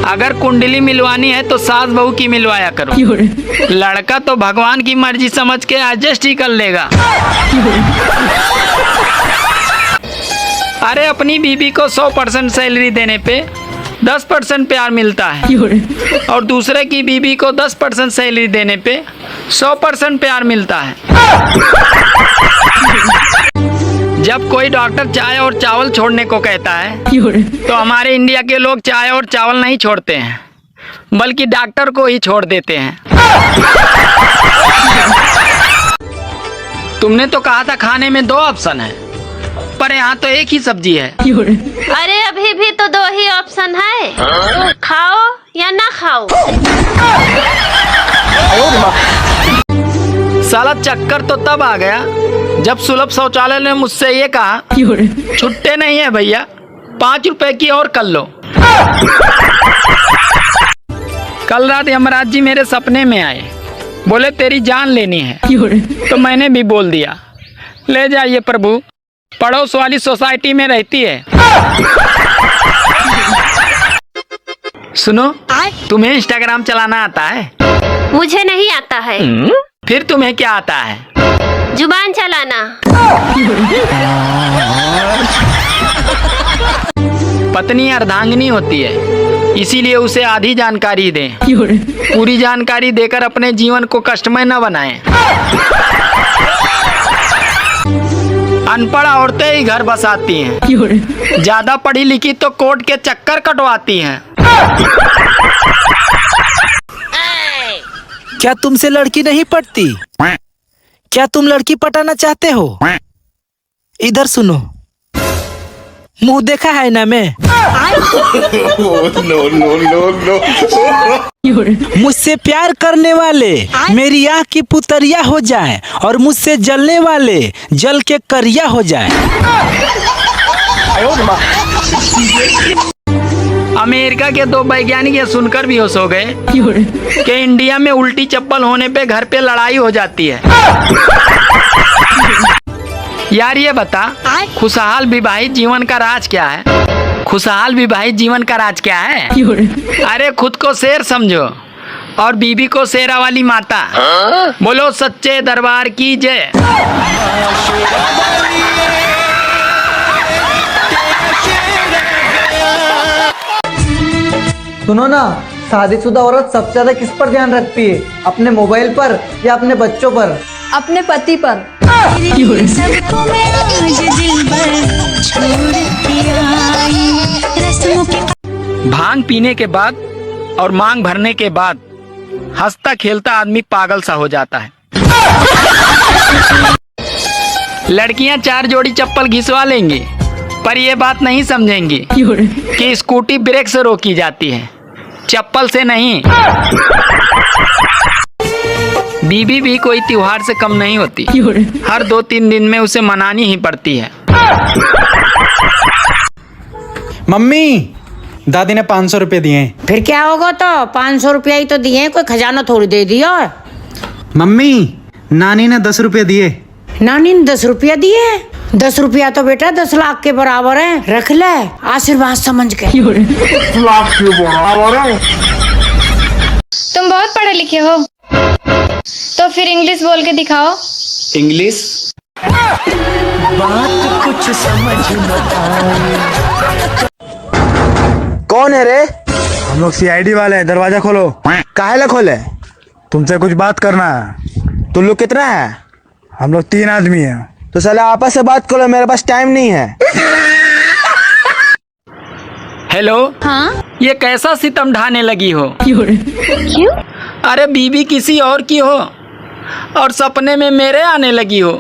अगर कुंडली मिलवानी है तो सास बहू की मिलवाया करो। लड़का तो भगवान की मर्जी समझ के एडजस्ट ही कर लेगा। अरे अपनी बीबी को 100% सैलरी देने पे 10% प्यार मिलता है और दूसरे की बीबी को 10% सैलरी देने पे 100% प्यार मिलता है। जब कोई डॉक्टर चाय और चावल छोड़ने को कहता है तो हमारे इंडिया के लोग चाय और चावल नहीं छोड़ते हैं, बल्कि डॉक्टर को ही छोड़ देते हैं। तुमने तो कहा था खाने में 2 ऑप्शन है, पर यहाँ तो एक ही सब्जी है। अरे अभी भी तो 2 ही ऑप्शन है, खाओ या ना खाओ। साला चक्कर तो तब आ गया जब सुलभ शौचालय ने मुझसे ये कहा, छुट्टे नहीं है भैया, 5 रुपए की और कर लो। कल रात यमराज जी मेरे सपने में आए, बोले तेरी जान लेनी है। तो मैंने भी बोल दिया, ले जाइए प्रभु, पड़ोस वाली सोसाइटी में रहती है। सुनो, तुम्हें इंस्टाग्राम चलाना आता है? मुझे नहीं आता है। फिर तुम्हें क्या आता है? जुबान चलाना। पत्नी अर्धांगिनी होती है, इसीलिए उसे आधी जानकारी दें। पूरी जानकारी देकर अपने जीवन को कष्टमय न बनाएं। अनपढ़ औरतें ही घर बसाती हैं, ज्यादा पढ़ी लिखी तो कोर्ट के चक्कर कटवाती हैं। क्या तुमसे लड़की नहीं पटती? क्या तुम लड़की पटाना चाहते हो? इधर सुनो, मुंह देखा है ना मैं? मुझसे प्यार करने वाले मेरी आँख की पुतरिया हो जाएं और मुझसे जलने वाले जल के करिया हो जाएं। अमेरिका के 2 वैज्ञानिक ये सुनकर बेहोश हो गए कि इंडिया में उल्टी चप्पल होने पे घर पे लड़ाई हो जाती है। यार ये बता, खुशहाल विवाहित जीवन का राज क्या है? खुशहाल विवाहित जीवन का राज क्या है? अरे खुद को शेर समझो और बीबी को शेरा वाली माता। बोलो सच्चे दरबार की जय। सुनो ना, शादीशुदा औरत सबसे ज्यादा किस पर ध्यान रखती है? अपने मोबाइल पर या अपने बच्चों पर? अपने पति पर। भांग पीने के बाद और मांग भरने के बाद हंसता खेलता आदमी पागल सा हो जाता है। लड़कियां 4 जोड़ी चप्पल घिसवा लेंगी, पर ये बात नहीं समझेंगी कि स्कूटी ब्रेक से रोकी जाती है, चप्पल से नहीं। बीबी भी कोई त्योहार से कम नहीं होती, हर 2-3 दिन में उसे मनानी ही पड़ती है। मम्मी, दादी ने 500 रुपए दिए। फिर क्या होगा? तो 500 रुपया ही तो दिए, कोई खजाना थोड़ी दे दिया। मम्मी, नानी ने 10 रुपए दिए। नानी ने 10 रुपया दिए? 10 रुपया तो बेटा 10 लाख के बराबर है, रख ले आशीर्वाद समझ के। लाख के बराबर है। तुम बहुत पढ़े लिखे हो, तो फिर इंग्लिश बोल के दिखाओ। इंग्लिश? बात कुछ समझ न आए। कौन है रे? हम लोग CID वाले हैं, दरवाजा खोलो। काहे ला खोले? तुमसे कुछ बात करना है। तुम लोग कितना है? हम लोग 3 आदमी हैं। तो साला आपस से बात करो, मेरे पास टाइम नहीं है। हेलो। हाँ? ये कैसा सितम ढाने लगी हो? क्यों? अरे बीबी किसी और की हो और सपने में मेरे आने लगी हो।